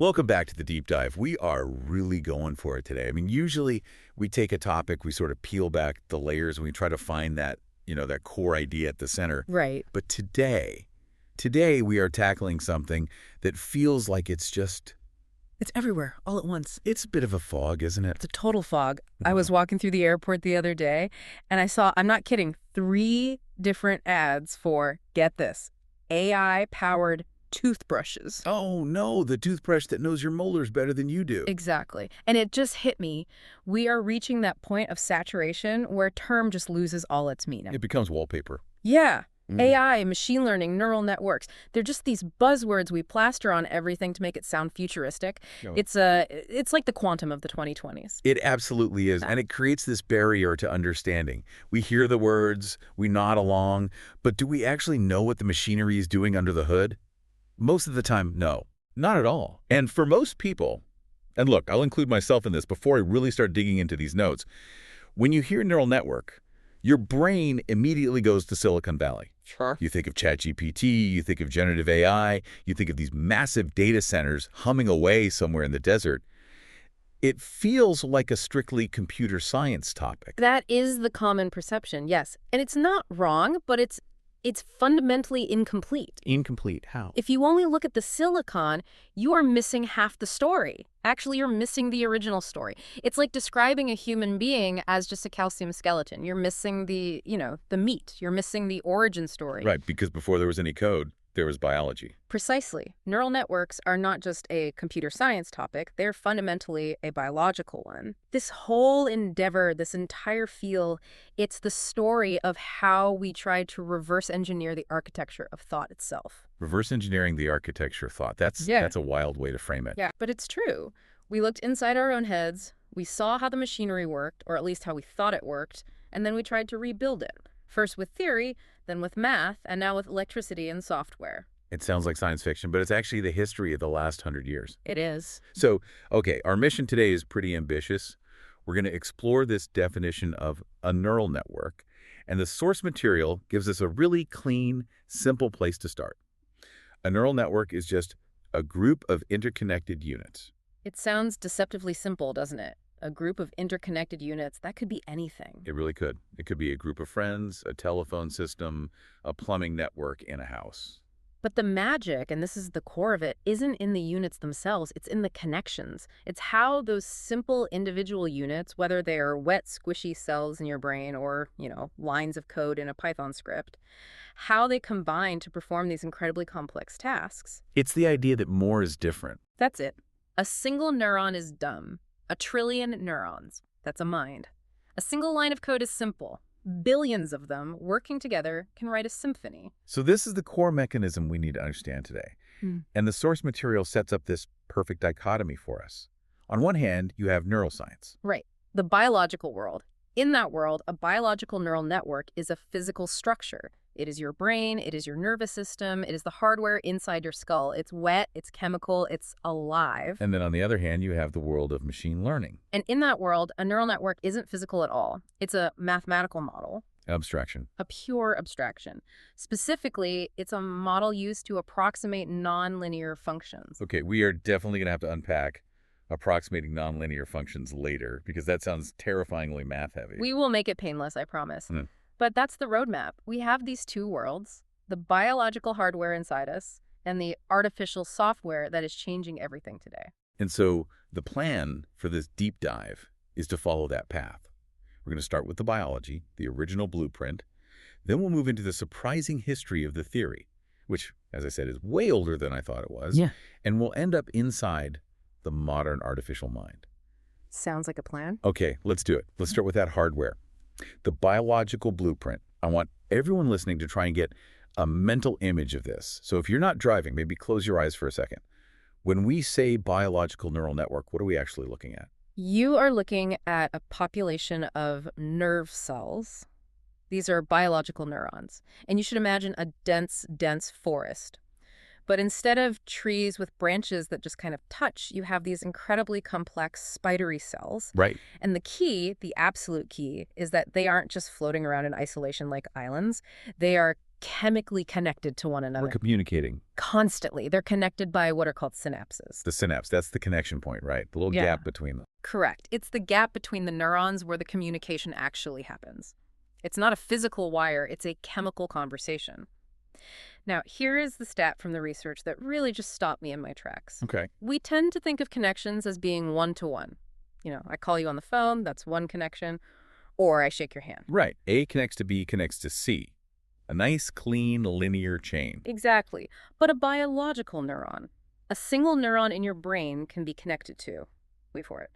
Welcome back to the deep dive. We are really going for it today. I mean, usually we take a topic, we sort of peel back the layers, and we try to find that, that core idea at the center. Right. But today we are tackling something that feels like it's everywhere, all at once. it's a bit of a fog, isn't it? It's a total fog. I was walking through the airport the other day, and I saw, I'm not kidding, 3 different ads for, get this, AI-powered toothbrushes. Oh, no, the toothbrush that knows your molars better than you do. Exactly. And it just hit me. We are reaching that point of saturation where a term just loses all its meaning. It becomes wallpaper. Yeah. AI, machine learning, neural networks. They're just these buzzwords we plaster on everything to make it sound futuristic. Yeah. It's like the quantum of the 2020s. It absolutely is, and it creates this barrier to understanding. We hear the words, we nod along, but do we actually know what the machinery is doing under the hood? Most of the time, no. Not at all. And for most people, and look, I'll include myself in this before I really start digging into these notes, when you hear neural network, your brain immediately goes to Silicon Valley. Sure. You think of ChatGPT, you think of generative AI, you think of these massive data centers humming away somewhere in the desert. It feels like a strictly computer science topic. That is the common perception, yes. And it's not wrong, but it's fundamentally incomplete. Incomplete. How? If you only look at the silicon, you are missing half the story. Actually, you're missing the original story. It's like describing a human being as just a calcium skeleton. You're missing the meat. You're missing the origin story. Right, because before there was any code, there was biology. Precisely. Neural networks are not just a computer science topic, they're fundamentally a biological one. This whole endeavor, this entire field, it's the story of how we tried to reverse engineer the architecture of thought itself. Reverse engineering the architecture of thought. That's a wild way to frame it. Yeah, but it's true. We looked inside our own heads, we saw how the machinery worked, or at least how we thought it worked, and then we tried to rebuild it. First with theory, then with math, and now with electricity and software. It sounds like science fiction, but it's actually the history of the last 100 years. It is. So, okay, our mission today is pretty ambitious. We're going to explore this definition of a neural network, and the source material gives us a really clean, simple place to start. A neural network is just a group of interconnected units. It sounds deceptively simple, doesn't it? A group of interconnected units, that could be anything. It really could. It could be a group of friends, a telephone system, a plumbing network in a house. But the magic, and this is the core of it, isn't in the units themselves, it's in the connections. It's how those simple individual units, whether they are wet, squishy cells in your brain or, lines of code in a Python script, how they combine to perform these incredibly complex tasks. It's the idea that more is different. That's it. A single neuron is dumb. A trillion neurons. That's a mind. A single line of code is simple. Billions of them working together can write a symphony. So this is the core mechanism we need to understand today. And the source material sets up this perfect dichotomy for us. On one hand, you have neuroscience. Right. The biological world. In that world, a biological neural network is a physical structure. It is your brain, it is your nervous system, it is the hardware inside your skull. It's wet, it's chemical, it's alive. And then on the other hand, you have the world of machine learning. And in that world, a neural network isn't physical at all. It's a mathematical model. Abstraction. A pure abstraction. Specifically, it's a model used to approximate nonlinear functions. Okay, we are definitely going to have to unpack approximating nonlinear functions later, because that sounds terrifyingly math-heavy. We will make it painless, I promise. But that's the roadmap. We have these two worlds, the biological hardware inside us and the artificial software that is changing everything today. And so the plan for this deep dive is to follow that path. We're going to start with the biology, the original blueprint. Then we'll move into the surprising history of the theory, which, as I said, is way older than I thought it was. Yeah. And we'll end up inside the modern artificial mind. Sounds like a plan. Okay, let's do it. Let's start with that hardware. The biological blueprint. I want everyone listening to try and get a mental image of this. So if you're not driving, maybe close your eyes for a second. When we say biological neural network, what are we actually looking at? You are looking at a population of nerve cells. These are biological neurons. And you should imagine a dense, dense forest. But instead of trees with branches that just kind of touch, you have these incredibly complex spidery cells. Right. And the key, the absolute key, is that they aren't just floating around in isolation like islands. They are chemically connected to one We're another. communicating. Constantly. They're connected by what are called synapses. The synapse, that's the connection point, right? The little Yeah. gap between them. Correct. It's the gap between the neurons where the communication actually happens. It's not a physical wire, it's a chemical conversation. Now, here is the stat from the research that really just stopped me in my tracks. Okay. We tend to think of connections as being one-to-one. I call you on the phone, that's one connection, or I shake your hand. Right. A connects to B connects to C. A nice, clean, linear chain. Exactly. But a biological neuron, a single neuron in your brain can be connected to, wait for it,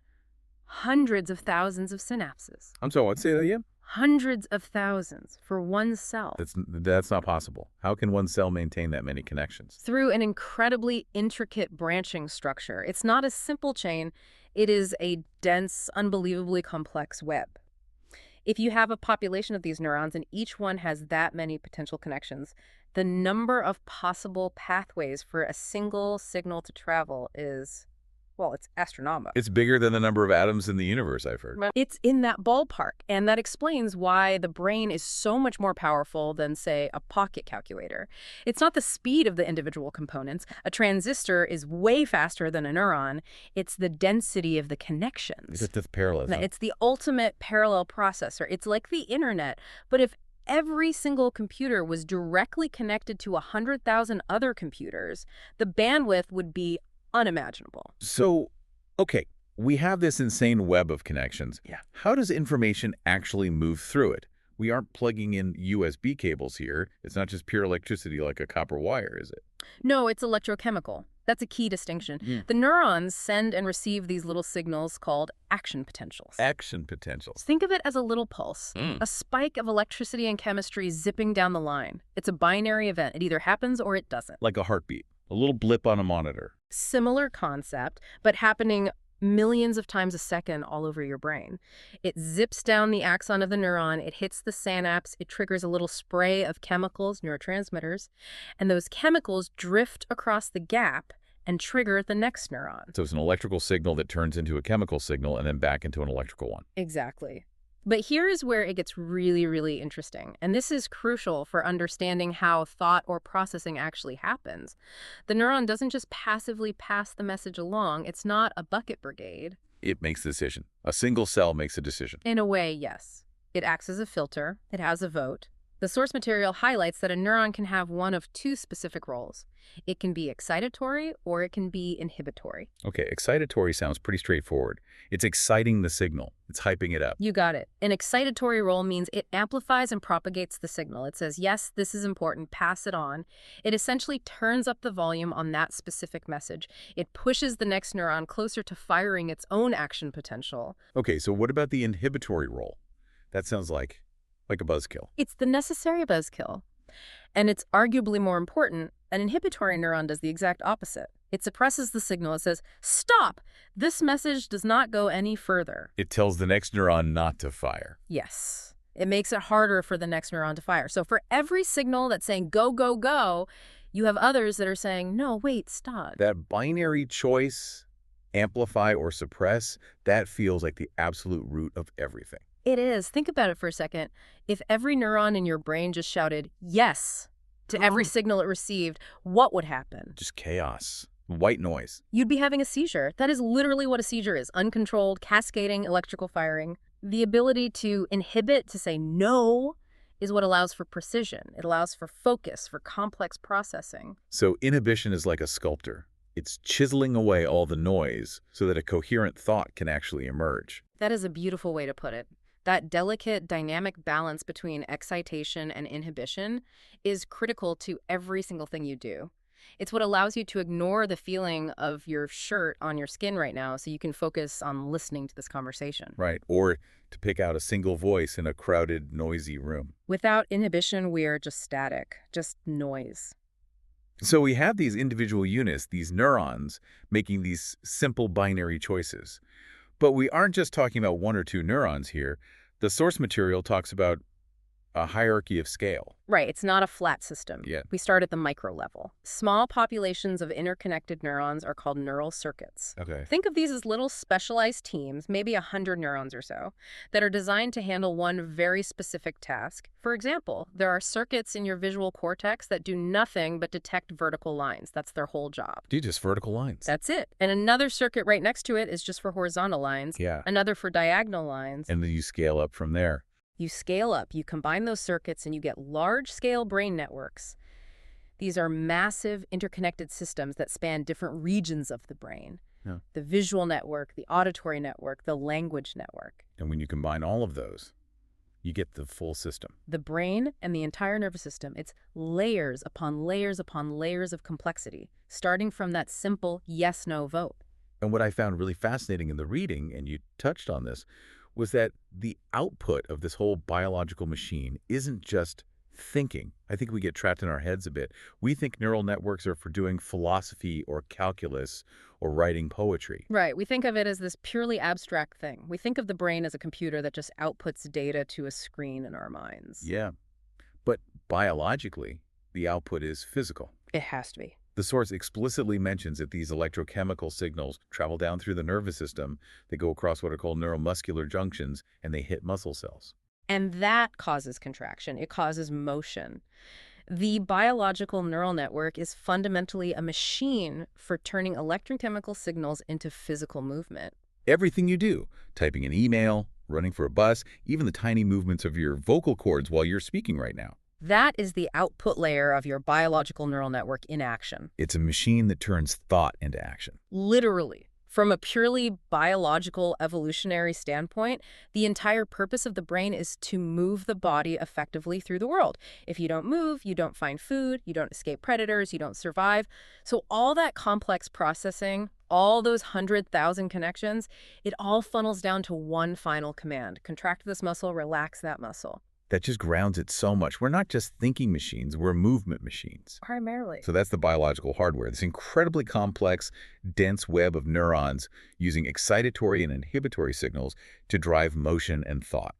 hundreds of thousands of synapses. I'm sorry, what? Say that again? Hundreds of thousands for one cell. That's not possible. How can one cell maintain that many connections? Through an incredibly intricate branching structure. It's not a simple chain. It is a dense, unbelievably complex web. If you have a population of these neurons and each one has that many potential connections, the number of possible pathways for a single signal to travel is, well, it's astronomical. It's bigger than the number of atoms in the universe, I've heard. It's in that ballpark, and that explains why the brain is so much more powerful than, say, a pocket calculator. It's not the speed of the individual components. A transistor is way faster than a neuron. It's the density of the connections. It's the parallelism. It's the ultimate parallel processor. It's like the internet, but if every single computer was directly connected to 100,000 other computers, the bandwidth would be unimaginable. So, okay, we have this insane web of connections. Yeah. How does information actually move through it? We aren't plugging in USB cables here. It's not just pure electricity like a copper wire, is it? No, it's electrochemical. That's a key distinction. The neurons send and receive these little signals called action potentials. Action potentials. Think of it as a little pulse, a spike of electricity and chemistry zipping down the line. It's a binary event. It either happens or it doesn't. Like a heartbeat, a little blip on a monitor. Similar concept, but happening millions of times a second all over your brain. It zips down the axon of the neuron, it hits the synapse, it triggers a little spray of chemicals, neurotransmitters, and those chemicals drift across the gap and trigger the next neuron. So it's an electrical signal that turns into a chemical signal and then back into an electrical one. Exactly. But here is where it gets really, really interesting. And this is crucial for understanding how thought or processing actually happens. The neuron doesn't just passively pass the message along. It's not a bucket brigade. It makes a decision. A single cell makes a decision. In a way, yes. It acts as a filter. It has a vote. The source material highlights that a neuron can have one of two specific roles. It can be excitatory or it can be inhibitory. Okay, excitatory sounds pretty straightforward. It's exciting the signal. It's hyping it up. You got it. An excitatory role means it amplifies and propagates the signal. It says, yes, this is important, pass it on. It essentially turns up the volume on that specific message. It pushes the next neuron closer to firing its own action potential. Okay, so what about the inhibitory role? That sounds like a buzzkill. It's the necessary buzzkill. And it's arguably more important. An inhibitory neuron does the exact opposite. It suppresses the signal. It says, stop! This message does not go any further. It tells the next neuron not to fire. Yes. It makes it harder for the next neuron to fire. So for every signal that's saying go, go, go, you have others that are saying, no, wait, stop. That binary choice, amplify or suppress, that feels like the absolute root of everything. It is. Think about it for a second. If every neuron in your brain just shouted yes to every signal it received, what would happen? Just chaos. White noise. You'd be having a seizure. That is literally what a seizure is. Uncontrolled, cascading electrical firing. The ability to inhibit, to say no, is what allows for precision. It allows for focus, for complex processing. So inhibition is like a sculptor. It's chiseling away all the noise so that a coherent thought can actually emerge. That is a beautiful way to put it. That delicate, dynamic balance between excitation and inhibition is critical to every single thing you do. It's what allows you to ignore the feeling of your shirt on your skin right now so you can focus on listening to this conversation. Right, or to pick out a single voice in a crowded, noisy room. Without inhibition, we are just static, just noise. So we have these individual units, these neurons, making these simple binary choices. But we aren't just talking about one or two neurons here. The source material talks about A hierarchy of scale. Right, it's not a flat system. Yeah. We start at the micro level. Small populations of interconnected neurons are called neural circuits. Okay. Think of these as little specialized teams, maybe 100 neurons or so, that are designed to handle one very specific task. For example, there are circuits in your visual cortex that do nothing but detect vertical lines. That's their whole job. Just vertical lines. That's it. And another circuit right next to it is just for horizontal lines, Yeah. another for diagonal lines. And then you scale up from there. You scale up, you combine those circuits, and you get large-scale brain networks. These are massive interconnected systems that span different regions of the brain. Yeah. The visual network, the auditory network, the language network. And when you combine all of those, you get the full system. The brain and the entire nervous system, it's layers upon layers upon layers of complexity, starting from that simple yes-no vote. And what I found really fascinating in the reading, and you touched on this, was that the output of this whole biological machine isn't just thinking. I think we get trapped in our heads a bit. We think neural networks are for doing philosophy or calculus or writing poetry. Right. We think of it as this purely abstract thing. We think of the brain as a computer that just outputs data to a screen in our minds. Yeah. But biologically, the output is physical. It has to be. The source explicitly mentions that these electrochemical signals travel down through the nervous system. They go across what are called neuromuscular junctions, and they hit muscle cells. And that causes contraction. It causes motion. The biological neural network is fundamentally a machine for turning electrochemical signals into physical movement. Everything you do, typing an email, running for a bus, even the tiny movements of your vocal cords while you're speaking right now. That is the output layer of your biological neural network in action. It's a machine that turns thought into action. Literally. From a purely biological evolutionary standpoint, the entire purpose of the brain is to move the body effectively through the world. If you don't move, you don't find food, you don't escape predators, you don't survive. So all that complex processing, all those 100,000 connections, it all funnels down to one final command. Contract this muscle, relax that muscle. That just grounds it so much. We're not just thinking machines, we're movement machines. Primarily. So that's the biological hardware, this incredibly complex, dense web of neurons using excitatory and inhibitory signals to drive motion and thought.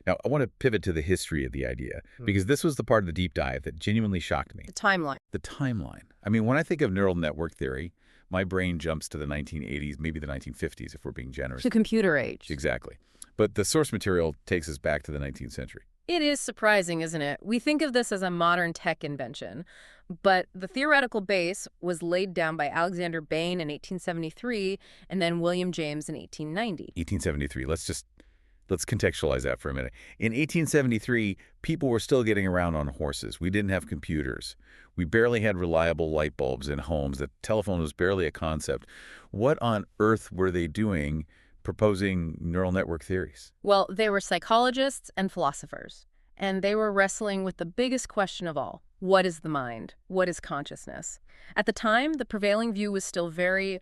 Now, I want to pivot to the history of the idea, because this was the part of the deep dive that genuinely shocked me. The timeline. The timeline. I mean, when I think of neural network theory, my brain jumps to the 1980s, maybe the 1950s, if we're being generous. The computer age. Exactly. But the source material takes us back to the 19th century. It is surprising, isn't it? We think of this as a modern tech invention, but the theoretical base was laid down by Alexander Bain in 1873 and then William James in 1890. 1873. Let's contextualize that for a minute. In 1873, people were still getting around on horses. We didn't have computers. We barely had reliable light bulbs in homes. The telephone was barely a concept. What on earth were they doing proposing neural network theories? Well, they were psychologists and philosophers, and they were wrestling with the biggest question of all. What is the mind? What is consciousness? At the time, the prevailing view was still very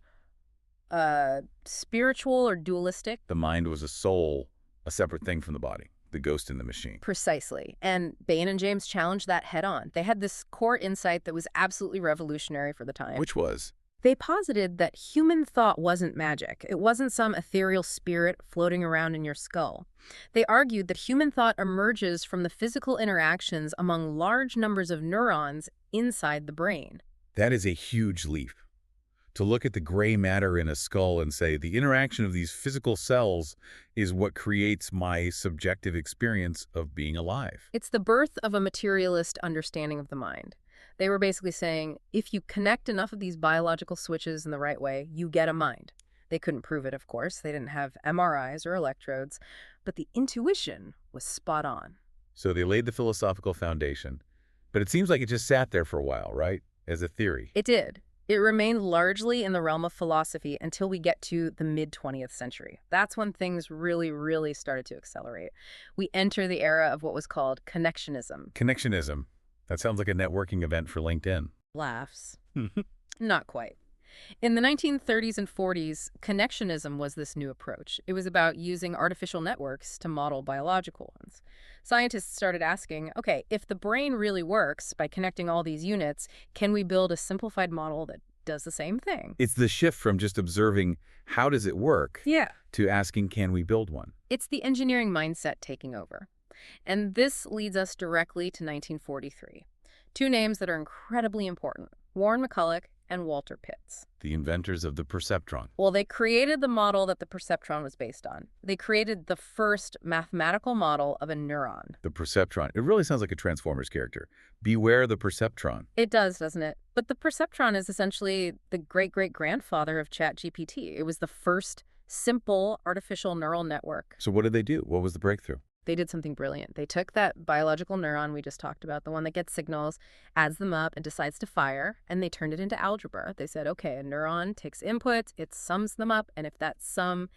spiritual or dualistic. The mind was a soul, a separate thing from the body, the ghost in the machine. Precisely. And Bain and James challenged that head on. They had this core insight that was absolutely revolutionary for the time. Which was? They posited that human thought wasn't magic. It wasn't some ethereal spirit floating around in your skull. They argued that human thought emerges from the physical interactions among large numbers of neurons inside the brain. That is a huge leap. To look at the gray matter in a skull and say the interaction of these physical cells is what creates my subjective experience of being alive. It's the birth of a materialist understanding of the mind. They were basically saying, if you connect enough of these biological switches in the right way, you get a mind. They couldn't prove it, of course. They didn't have MRIs or electrodes, but the intuition was spot on. So they laid the philosophical foundation, but it seems like it just sat there for a while, right? As a theory. It did. It remained largely in the realm of philosophy until we get to the mid-20th century. That's when things really started to accelerate. We enter the era of what was called Connectionism. Connectionism. That sounds like a networking event for LinkedIn. Laughs. Not quite. In the 1930s and 40s, Connectionism was this new approach. It was about using artificial networks to model biological ones. Scientists started asking, okay, if the brain really works by connecting all these units, can we build a simplified model that does the same thing? It's the shift from just observing how does it work Yeah. to asking can we build one? It's the engineering mindset taking over. And this leads us directly to 1943. Two names that are incredibly important, Warren McCulloch and Walter Pitts. The inventors of the perceptron. Well, they created the model that the perceptron was based on. They created the first mathematical model of a neuron. The perceptron. It really sounds like a Transformers character. Beware the perceptron. It does, doesn't it? But the perceptron is essentially the great-great-grandfather of ChatGPT. It was the first simple artificial neural network. So what did they do? What was the breakthrough? They did something brilliant. They took that biological neuron we just talked about, the one that gets signals, adds them up, and decides to fire, and they turned it into algebra. They said, okay, a neuron takes inputs, it sums them up, and if that sum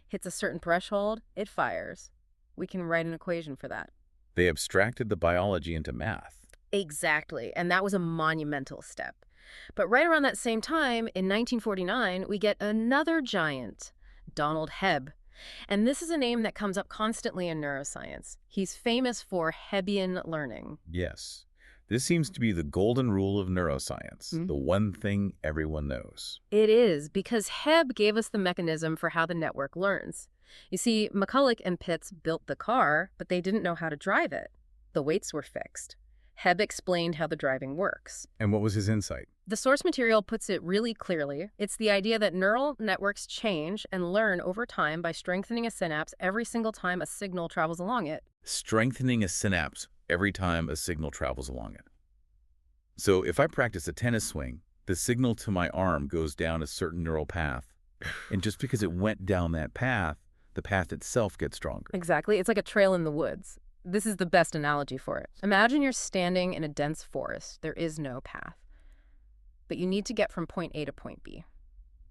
hits a certain threshold, it fires. We can write an equation for that. They abstracted the biology into math. Exactly, and that was a monumental step. But right around that same time, in 1949, we get another giant, Donald Hebb. And this is a name that comes up constantly in neuroscience. He's famous for Hebbian learning. Yes. This seems to be the golden rule of neuroscience, the one thing everyone knows. It is, because Hebb gave us the mechanism for how the network learns. You see, McCulloch and Pitts built the car, but they didn't know how to drive it. The weights were fixed. Hebb explained how the driving works. And what was his insight? The source material puts it really clearly. It's the idea that neural networks change and learn over time by strengthening a synapse every single time a signal travels along it. Strengthening a synapse every time a signal travels along it. So if I practice a tennis swing, the signal to my arm goes down a certain neural path. And just because it went down that path, the path itself gets stronger. Exactly. It's like a trail in the woods. This is the best analogy for it. Imagine you're standing in a dense forest. There is no path. But you need to get from point A to point B.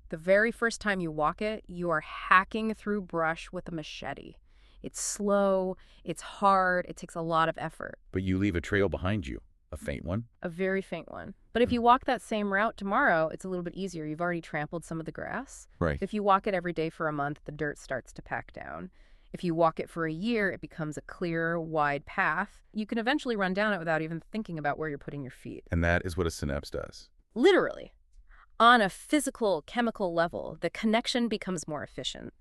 The very first time you walk it, you are hacking through brush with a machete. It's slow, it's hard, it takes a lot of effort. But you leave a trail behind you, a faint one. A very faint one. But if you walk that same route tomorrow, it's a little bit easier. You've already trampled some of the grass. Right. If you walk it every day for a month, the dirt starts to pack down. If you walk it for a year, it becomes a clear, wide path. You can eventually run down it without even thinking about where you're putting your feet. And that is what a synapse does. Literally. On a physical, chemical level, the connection becomes more efficient.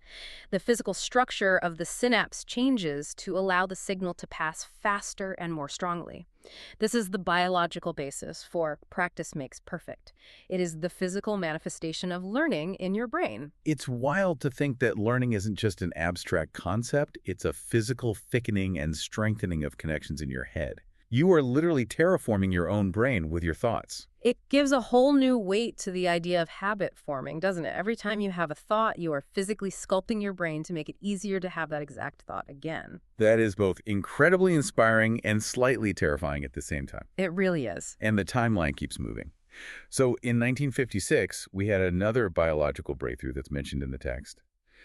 The physical structure of the synapse changes to allow the signal to pass faster and more strongly. This is the biological basis for practice makes perfect. It is the physical manifestation of learning in your brain. It's wild to think that learning isn't just an abstract concept, it's a physical thickening and strengthening of connections in your head. You are literally terraforming your own brain with your thoughts. It gives a whole new weight to the idea of habit forming, doesn't it? Every time you have a thought, you are physically sculpting your brain to make it easier to have that exact thought again. That is both incredibly inspiring and slightly terrifying at the same time. It really is. And the timeline keeps moving. So in 1956, we had another biological breakthrough that's mentioned in the text.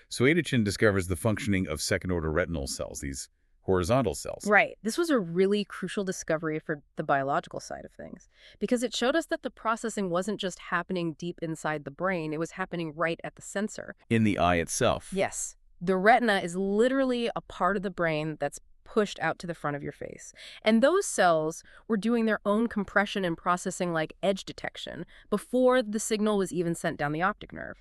Swedechin discovers the functioning of second-order retinal cells, these horizontal cells. Right. This was a really crucial discovery for the biological side of things, because it showed us that the processing wasn't just happening deep inside the brain, it was happening right at the sensor. In the eye itself. Yes. The retina is literally a part of the brain that's pushed out to the front of your face. And those cells were doing their own compression and processing like edge detection before the signal was even sent down the optic nerve.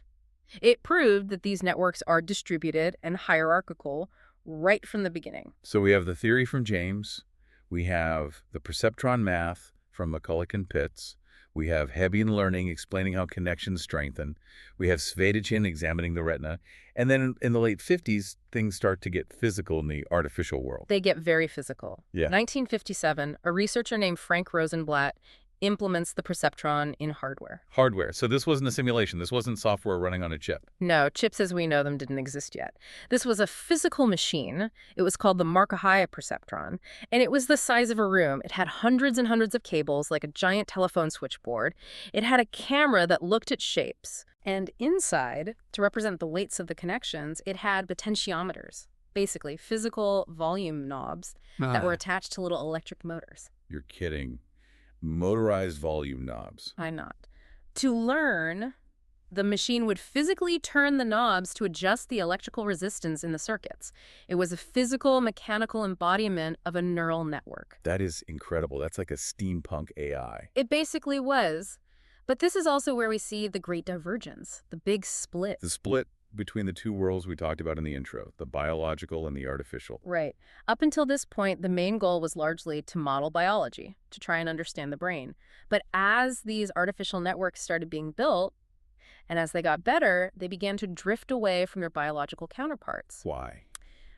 It proved that these networks are distributed and hierarchical right from the beginning. So we have the theory from James, we have the perceptron math from McCulloch and Pitts, we have Hebbian learning explaining how connections strengthen, we have Swedechin examining the retina, and then in the late 50s, things start to get physical in the artificial world. They get very physical. Yeah. 1957, a researcher named Frank Rosenblatt implements the perceptron in hardware. Hardware. So this wasn't a simulation. This wasn't software running on a chip. No, chips as we know them didn't exist yet. This was a physical machine. It was called the Markahaya perceptron, and it was the size of a room. It had hundreds and hundreds of cables, like a giant telephone switchboard. It had a camera that looked at shapes. And inside, to represent the weights of the connections, it had potentiometers, basically physical volume knobs that were attached to little electric motors. You're kidding. Motorized volume knobs. I'm not. To learn, the machine would physically turn the knobs to adjust the electrical resistance in the circuits. It was a physical, mechanical embodiment of a neural network. That is incredible. That's like a steampunk AI. It basically was. But this is also where we see the great divergence, the big split. The split between the two worlds we talked about in the intro, the biological and the artificial. Right. Up until this point, the main goal was largely to model biology, to try and understand the brain. But as these artificial networks started being built, and as they got better, they began to drift away from their biological counterparts. Why?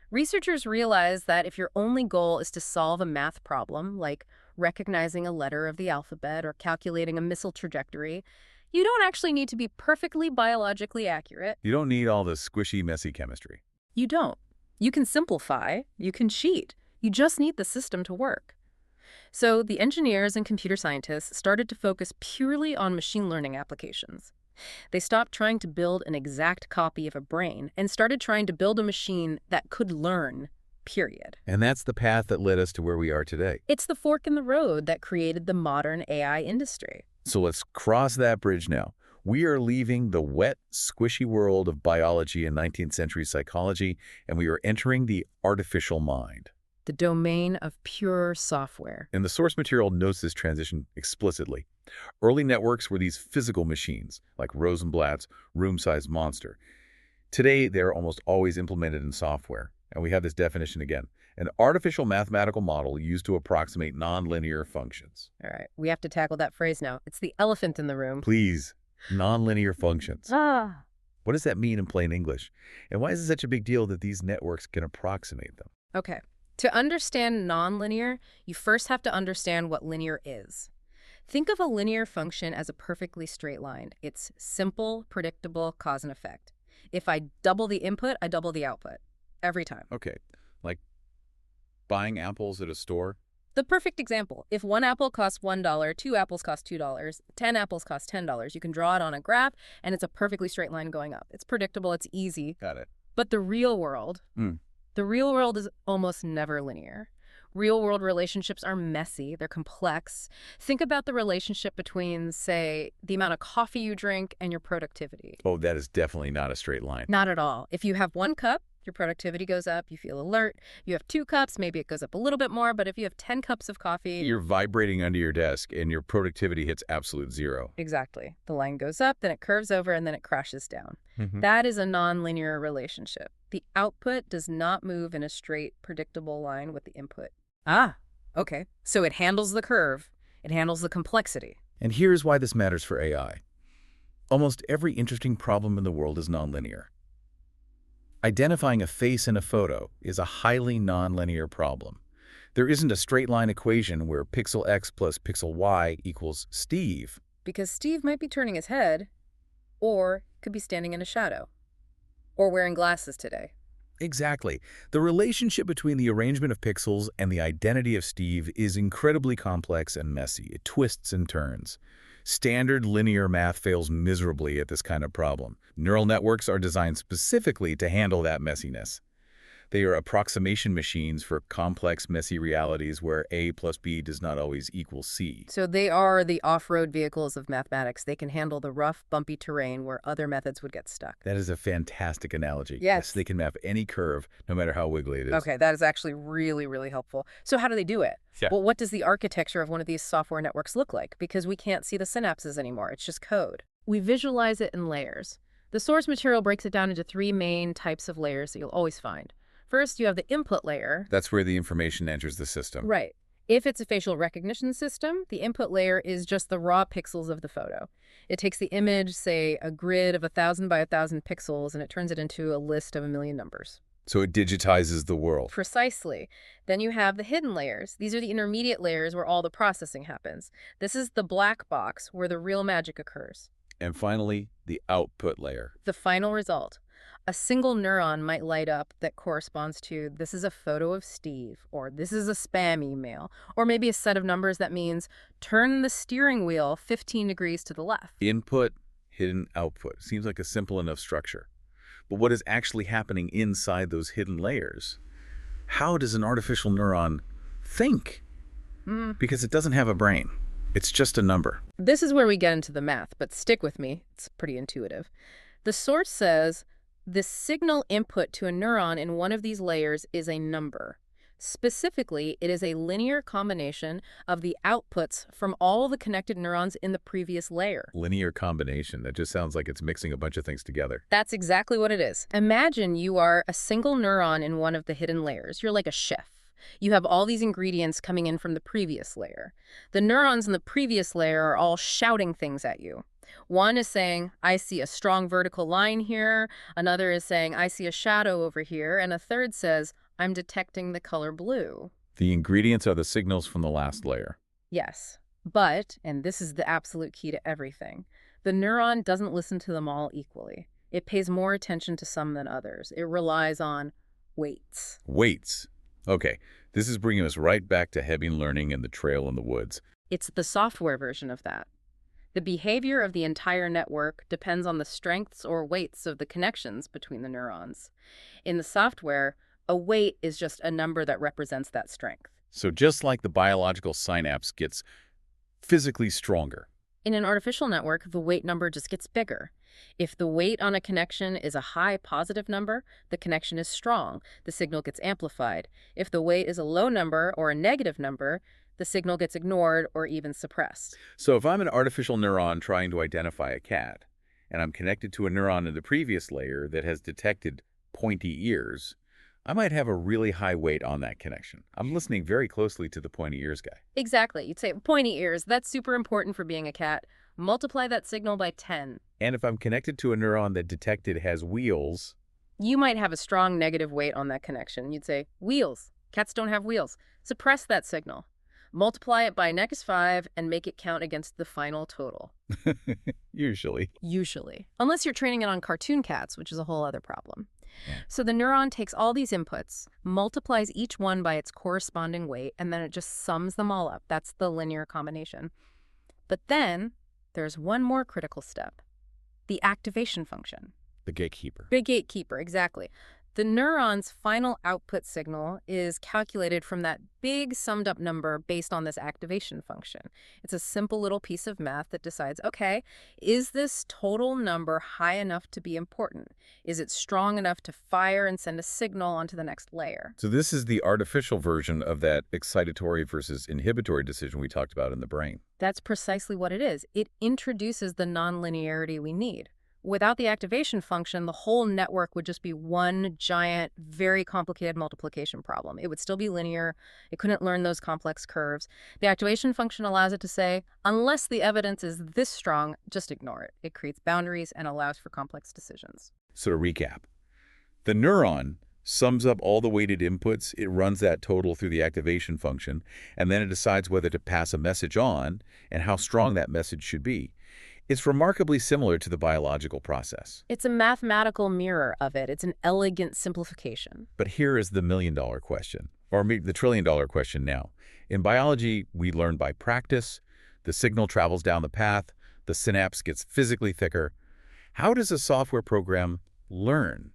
Researchers realized that if your only goal is to solve a math problem, like recognizing a letter of the alphabet or calculating a missile trajectory, you don't actually need to be perfectly biologically accurate. You don't need all the squishy, messy chemistry. You don't. You can simplify, you can cheat. You just need the system to work. So the engineers and computer scientists started to focus purely on machine learning applications. They stopped trying to build an exact copy of a brain and started trying to build a machine that could learn, period. And that's the path that led us to where we are today. It's the fork in the road that created the modern AI industry. So let's cross that bridge now. We are leaving the wet, squishy world of biology and 19th century psychology, and we are entering the artificial mind. The domain of pure software. And the source material notes this transition explicitly. Early networks were these physical machines, like Rosenblatt's room-sized monster. Today, they're almost always implemented in software. And we have this definition again. An artificial mathematical model used to approximate nonlinear functions. All right, we have to tackle that phrase now. It's the elephant in the room. Please, nonlinear functions. Ah. What does that mean in plain English? And why is it such a big deal that these networks can approximate them? Okay. To understand nonlinear, you first have to understand what linear is. Think of a linear function as a perfectly straight line. It's simple, predictable, cause and effect. If I double the input, I double the output. Every time. Okay, like buying apples at a store? The perfect example. If one apple costs $1, two apples cost $2, 10 apples cost $10, you can draw it on a graph, and it's a perfectly straight line going up. It's predictable, it's easy. Got it. But the real world is almost never linear. Real-world relationships are messy, they're complex. Think about the relationship between, say, the amount of coffee you drink and your productivity. Oh, that is definitely not a straight line. Not at all. If you have 1 cup, your productivity goes up, you feel alert. You have 2 cups, maybe it goes up a little bit more, but if you have 10 cups of coffee... You're vibrating under your desk and your productivity hits absolute zero. Exactly. The line goes up, then it curves over, and then it crashes down. That is a nonlinear relationship. The output does not move in a straight, predictable line with the input. Ah, okay. So it handles the curve. It handles the complexity. And here's why this matters for AI. Almost every interesting problem in the world is nonlinear. Identifying a face in a photo is a highly nonlinear problem. There isn't a straight line equation where pixel X plus pixel Y equals Steve. Because Steve might be turning his head, or could be standing in a shadow, or wearing glasses today. Exactly. The relationship between the arrangement of pixels and the identity of Steve is incredibly complex and messy. It twists and turns. Standard linear math fails miserably at this kind of problem. Neural networks are designed specifically to handle that messiness. They are approximation machines for complex, messy realities where A plus B does not always equal C. So they are the off-road vehicles of mathematics. They can handle the rough, bumpy terrain where other methods would get stuck. That is a fantastic analogy. Yes. They can map any curve, no matter how wiggly it is. Okay, that is actually really, really helpful. So how do they do it? Yeah. Well, what does the architecture of one of these software networks look like? Because we can't see the synapses anymore. It's just code. We visualize it in layers. The source material breaks it down into 3 main types of layers that you'll always find. First, you have the input layer. That's where the information enters the system. Right. If it's a facial recognition system, the input layer is just the raw pixels of the photo. It takes the image, say, a grid of 1,000 by 1,000 pixels, and it turns it into a list of a million numbers. So it digitizes the world. Precisely. Then you have the hidden layers. These are the intermediate layers where all the processing happens. This is the black box where the real magic occurs. And finally, the output layer. The final result. A single neuron might light up that corresponds to this is a photo of Steve, or this is a spam email, or maybe a set of numbers that means turn the steering wheel 15 degrees to the left. Input, hidden output. Seems like a simple enough structure. But what is actually happening inside those hidden layers? How does an artificial neuron think? Because it doesn't have a brain. It's just a number. This is where we get into the math, but stick with me. It's pretty intuitive. The source says the signal input to a neuron in one of these layers is a number. Specifically, it is a linear combination of the outputs from all the connected neurons in the previous layer. Linear combination. That just sounds like it's mixing a bunch of things together. That's exactly what it is. Imagine you are a single neuron in one of the hidden layers. You're like a chef. You have all these ingredients coming in from the previous layer. The neurons in the previous layer are all shouting things at you. One is saying, I see a strong vertical line here. Another is saying, I see a shadow over here. And a third says, I'm detecting the color blue. The ingredients are the signals from the last layer. Yes, but, and this is the absolute key to everything, the neuron doesn't listen to them all equally. It pays more attention to some than others. It relies on weights. Weights. Okay, this is bringing us right back to Hebbian learning and the trail in the woods. It's the software version of that. The behavior of the entire network depends on the strengths or weights of the connections between the neurons. In the software, a weight is just a number that represents that strength. So just like the biological synapse gets physically stronger. In an artificial network, the weight number just gets bigger. If the weight on a connection is a high positive number, the connection is strong. The signal gets amplified. If the weight is a low number or a negative number, the signal gets ignored or even suppressed. So if I'm an artificial neuron trying to identify a cat, and I'm connected to a neuron in the previous layer that has detected pointy ears, I might have a really high weight on that connection. I'm listening very closely to the pointy ears guy. Exactly. You'd say, pointy ears, that's super important for being a cat. Multiply that signal by 10. And if I'm connected to a neuron that detected has wheels, You might have a strong negative weight on that connection. You'd say, wheels. Cats don't have wheels. Suppress that signal. Multiply it by -5 and make it count against the final total. usually. Usually. Unless you're training it on cartoon cats, which is a whole other problem. Yeah. So the neuron takes all these inputs, multiplies each one by its corresponding weight, and then it just sums them all up. That's the linear combination. But then there's one more critical step. The activation function. The gatekeeper. Big gatekeeper, exactly. The neuron's final output signal is calculated from that big summed up number based on this activation function. It's a simple little piece of math that decides, okay, is this total number high enough to be important? Is it strong enough to fire and send a signal onto the next layer? So this is the artificial version of that excitatory versus inhibitory decision we talked about in the brain. That's precisely what it is. It introduces the nonlinearity we need. Without the activation function, the whole network would just be one giant, very complicated multiplication problem. It would still be linear. It couldn't learn those complex curves. The activation function allows it to say, unless the evidence is this strong, just ignore it. It creates boundaries and allows for complex decisions. So to recap, the neuron sums up all the weighted inputs, it runs that total through the activation function, and then it decides whether to pass a message on and how strong that message should be. It's remarkably similar to the biological process. It's a mathematical mirror of it. It's an elegant simplification. But here is the million-dollar question, or maybe the trillion-dollar question now. In biology, we learn by practice. The signal travels down the path. The synapse gets physically thicker. How does a software program learn?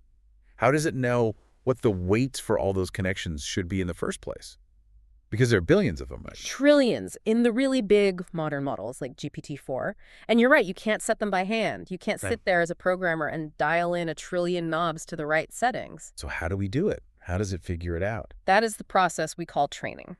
How does it know what the weights for all those connections should be in the first place? Because there are billions of them. Right? Trillions in the really big modern models like GPT-4. And you're right, you can't set them by hand. You can't sit there as a programmer and dial in a trillion knobs to the right settings. So how do we do it? How does it figure it out? That is the process we call training.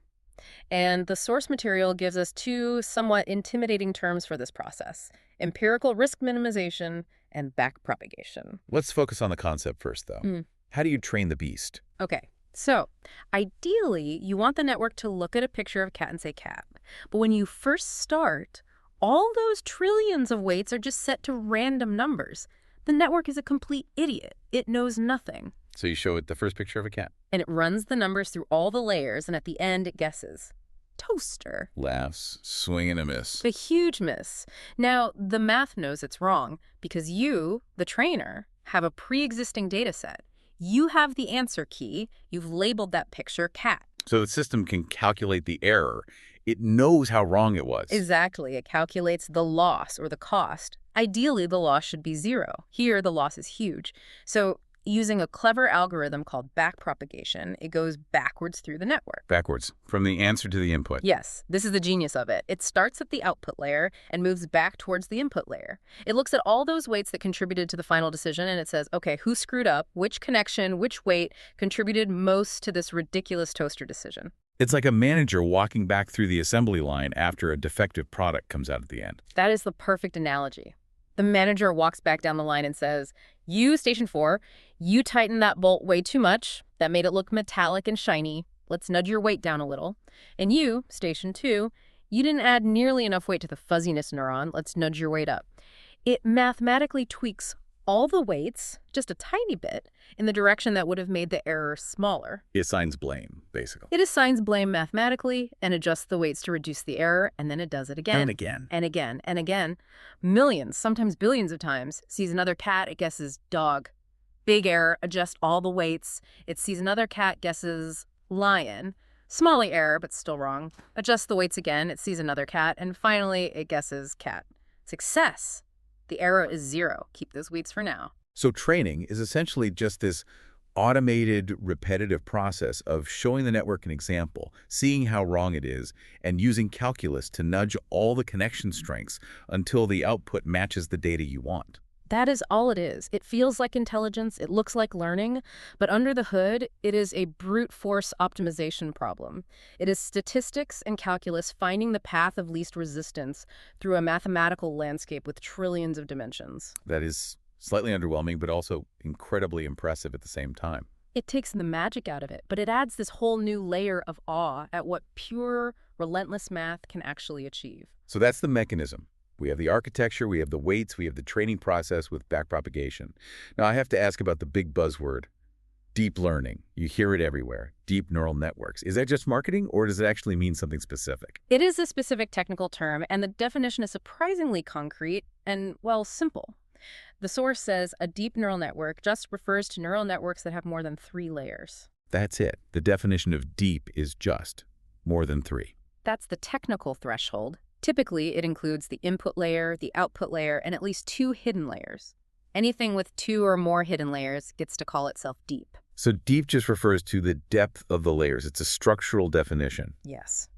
And the source material gives us two somewhat intimidating terms for this process: empirical risk minimization and backpropagation. Let's focus on the concept first, though. How do you train the beast? Okay. So, ideally, you want the network to look at a picture of a cat and say cat. But when you first start, all those trillions of weights are just set to random numbers. The network is a complete idiot. It knows nothing. So you show it the first picture of a cat. And it runs the numbers through all the layers, and at the end, it guesses. Toaster. Laughs, swing and a miss. A huge miss. Now, the math knows it's wrong because you, the trainer, have a pre-existing data set. You have the answer key. You've labeled that picture cat. So the system can calculate the error. It knows how wrong it was. Exactly. It calculates the loss or the cost. Ideally, the loss should be 0. Here, the loss is huge. So Using a clever algorithm called backpropagation, it goes backwards through the network. Backwards, from the answer to the input. Yes, this is the genius of it. It starts at the output layer and moves back towards the input layer. It looks at all those weights that contributed to the final decision, and it says, okay, who screwed up, which connection, which weight contributed most to this ridiculous toaster decision? It's like a manager walking back through the assembly line after a defective product comes out at the end. That is the perfect analogy. The manager walks back down the line and says, you, Station 4, you tightened that bolt way too much. That made it look metallic and shiny. Let's nudge your weight down a little. And you, Station 2, you didn't add nearly enough weight to the fuzziness neuron. Let's nudge your weight up. It mathematically tweaks all the weights, just a tiny bit, in the direction that would have made the error smaller. It assigns blame, basically. It assigns blame mathematically and adjusts the weights to reduce the error, and then it does it again. And again. And again. And again. Millions, sometimes billions of times. Sees another cat, it guesses dog. Big error, adjust all the weights. It sees another cat, guesses lion. Smally error, but still wrong. Adjust the weights again, it sees another cat, and finally it guesses cat. Success! The error is 0. Keep those weights for now. So training is essentially just this automated, repetitive process of showing the network an example, seeing how wrong it is, and using calculus to nudge all the connection strengths until the output matches the data you want. That is all it is. It feels like intelligence, it looks like learning, but under the hood, it is a brute force optimization problem. It is statistics and calculus finding the path of least resistance through a mathematical landscape with trillions of dimensions. That is slightly underwhelming, but also incredibly impressive at the same time. It takes the magic out of it, but it adds this whole new layer of awe at what pure, relentless math can actually achieve. So that's the mechanism. We have the architecture, we have the weights, we have the training process with backpropagation. Now, I have to ask about the big buzzword, deep learning. You hear it everywhere, deep neural networks. Is that just marketing, or does it actually mean something specific? It is a specific technical term, and the definition is surprisingly concrete and, well, simple. The source says a deep neural network just refers to neural networks that have more than 3 layers. That's it. The definition of deep is just more than 3. That's the technical threshold. Typically, it includes the input layer, the output layer, and at least 2 hidden layers. Anything with 2 or more hidden layers gets to call itself deep. So deep just refers to the depth of the layers. It's a structural definition. Yes.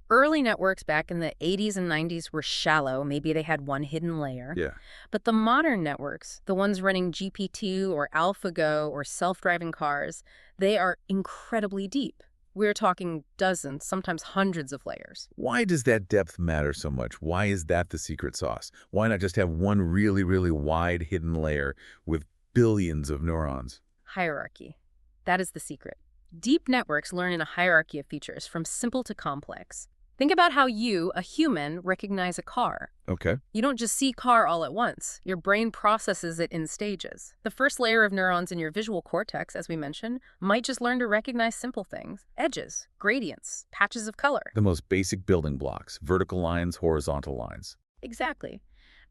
Early networks back in the 80s and 90s were shallow. Maybe they had 1 hidden layer. Yeah. But the modern networks, the ones running GPT or AlphaGo or self-driving cars, they are incredibly deep. We're talking dozens, sometimes hundreds of layers. Why does that depth matter so much? Why is that the secret sauce? Why not just have one really, really wide hidden layer with billions of neurons? Hierarchy. That is the secret. Deep networks learn in a hierarchy of features, from simple to complex. Think about how you, a human, recognize a car. Okay. You don't just see car all at once. Your brain processes it in stages. The first layer of neurons in your visual cortex, as we mentioned, might just learn to recognize simple things. Edges, gradients, patches of color. The most basic building blocks, vertical lines, horizontal lines. Exactly.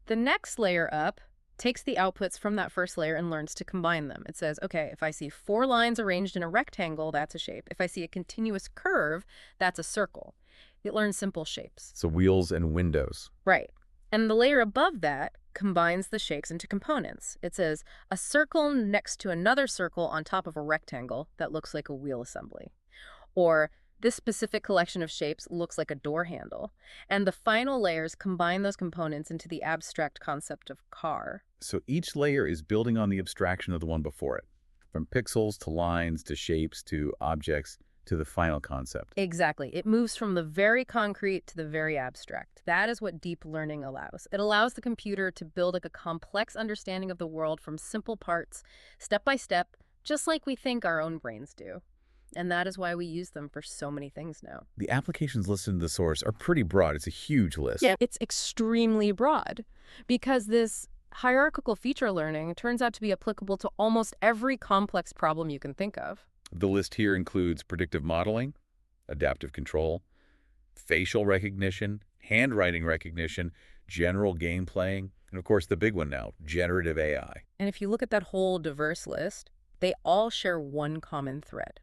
The next layer up takes the outputs from that first layer and learns to combine them. It says, okay, if I see 4 lines arranged in a rectangle, that's a shape. If I see a continuous curve, that's a circle. It learns simple shapes. So wheels and windows. Right. And the layer above that combines the shapes into components. It says, a circle next to another circle on top of a rectangle that looks like a wheel assembly. Or, this specific collection of shapes looks like a door handle. And the final layers combine those components into the abstract concept of car. So each layer is building on the abstraction of the one before it. From pixels to lines to shapes to objects to the final concept. Exactly. It moves from the very concrete to the very abstract. That is what deep learning allows. It allows the computer to build a complex understanding of the world from simple parts, step by step, just like we think our own brains do. And that is why we use them for so many things now. The applications listed in the source are pretty broad. It's a huge list. Yeah, it's extremely broad because this hierarchical feature learning turns out to be applicable to almost every complex problem you can think of. The list here includes predictive modeling, adaptive control, facial recognition, handwriting recognition, general game playing, and of course the big one now, generative AI. And if you look at that whole diverse list, they all share one common thread.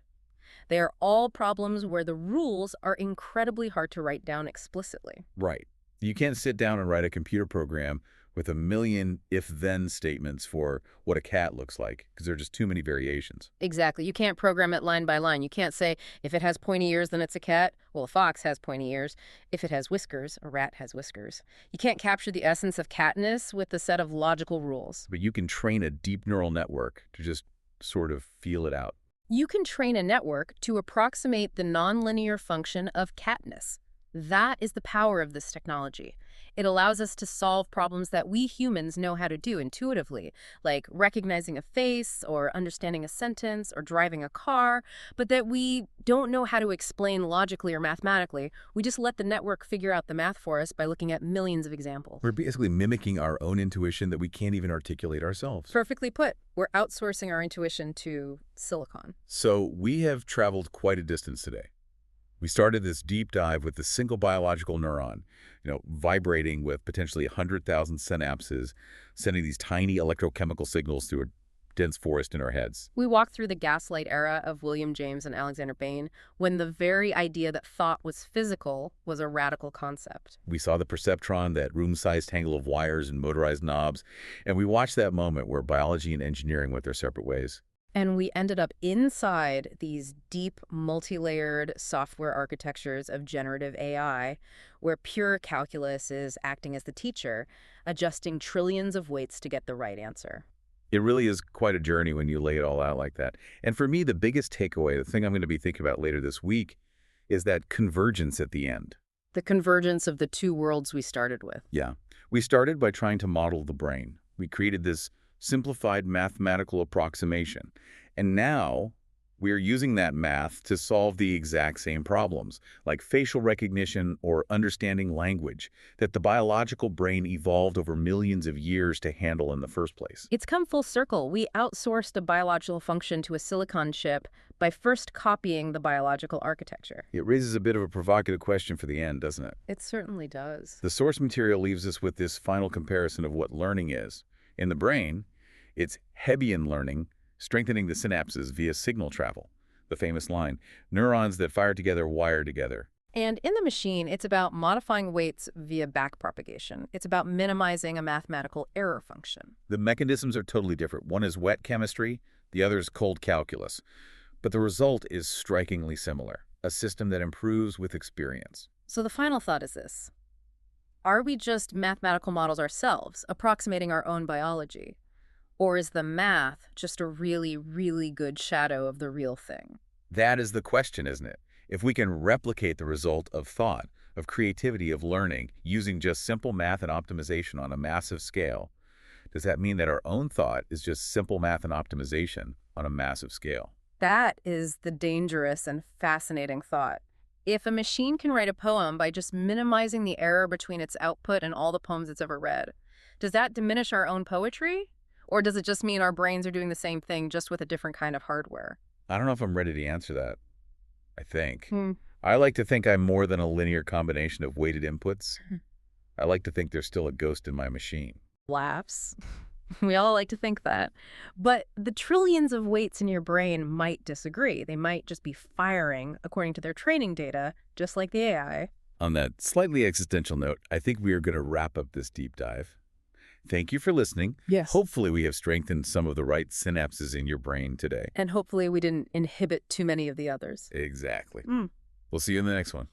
They are all problems where the rules are incredibly hard to write down explicitly. Right. You can't sit down and write a computer program with a million if-then statements for what a cat looks like, because there are just too many variations. Exactly. You can't program it line by line. You can't say, if it has pointy ears, then it's a cat. Well, a fox has pointy ears. If it has whiskers, a rat has whiskers. You can't capture the essence of catness with a set of logical rules. But you can train a deep neural network to just sort of feel it out. You can train a network to approximate the nonlinear function of catness. That is the power of this technology. It allows us to solve problems that we humans know how to do intuitively, like recognizing a face or understanding a sentence or driving a car, but that we don't know how to explain logically or mathematically. We just let the network figure out the math for us by looking at millions of examples. We're basically mimicking our own intuition that we can't even articulate ourselves. Perfectly put. We're outsourcing our intuition to silicon. So we have traveled quite a distance today. We started this deep dive with a single biological neuron, vibrating with potentially 100,000 synapses, sending these tiny electrochemical signals through a dense forest in our heads. We walked through the gaslight era of William James and Alexander Bain, when the very idea that thought was physical was a radical concept. We saw the perceptron, that room-sized tangle of wires and motorized knobs, and we watched that moment where biology and engineering went their separate ways. And we ended up inside these deep, multi-layered software architectures of generative AI, where pure calculus is acting as the teacher, adjusting trillions of weights to get the right answer. It really is quite a journey when you lay it all out like that. And for me, the biggest takeaway, the thing I'm going to be thinking about later this week, is that convergence at the end. The convergence of the two worlds we started with. Yeah. We started by trying to model the brain. We created this simplified mathematical approximation. And now we're using that math to solve the exact same problems, like facial recognition or understanding language, that the biological brain evolved over millions of years to handle in the first place. It's come full circle. We outsourced a biological function to a silicon chip by first copying the biological architecture. It raises a bit of a provocative question for the end, doesn't it? It certainly does. The source material leaves us with this final comparison of what learning is. In the brain, it's Hebbian learning, strengthening the synapses via signal travel. The famous line, neurons that fire together wire together. And in the machine, it's about modifying weights via backpropagation. It's about minimizing a mathematical error function. The mechanisms are totally different. One is wet chemistry, the other is cold calculus. But the result is strikingly similar, a system that improves with experience. So the final thought is this. Are we just mathematical models ourselves, approximating our own biology? Or is the math just a really, really good shadow of the real thing? That is the question, isn't it? If we can replicate the result of thought, of creativity, of learning, using just simple math and optimization on a massive scale, does that mean that our own thought is just simple math and optimization on a massive scale? That is the dangerous and fascinating thought. If a machine can write a poem by just minimizing the error between its output and all the poems it's ever read, does that diminish our own poetry? Or does it just mean our brains are doing the same thing, just with a different kind of hardware? I don't know if I'm ready to answer that, I think. I like to think I'm more than a linear combination of weighted inputs. I like to think there's still a ghost in my machine. Laughs. We all like to think that. But the trillions of weights in your brain might disagree. They might just be firing according to their training data, just like the AI. On that slightly existential note, I think we are going to wrap up this deep dive. Thank you for listening. Yes. Hopefully we have strengthened some of the right synapses in your brain today. And hopefully we didn't inhibit too many of the others. Exactly. We'll see you in the next one.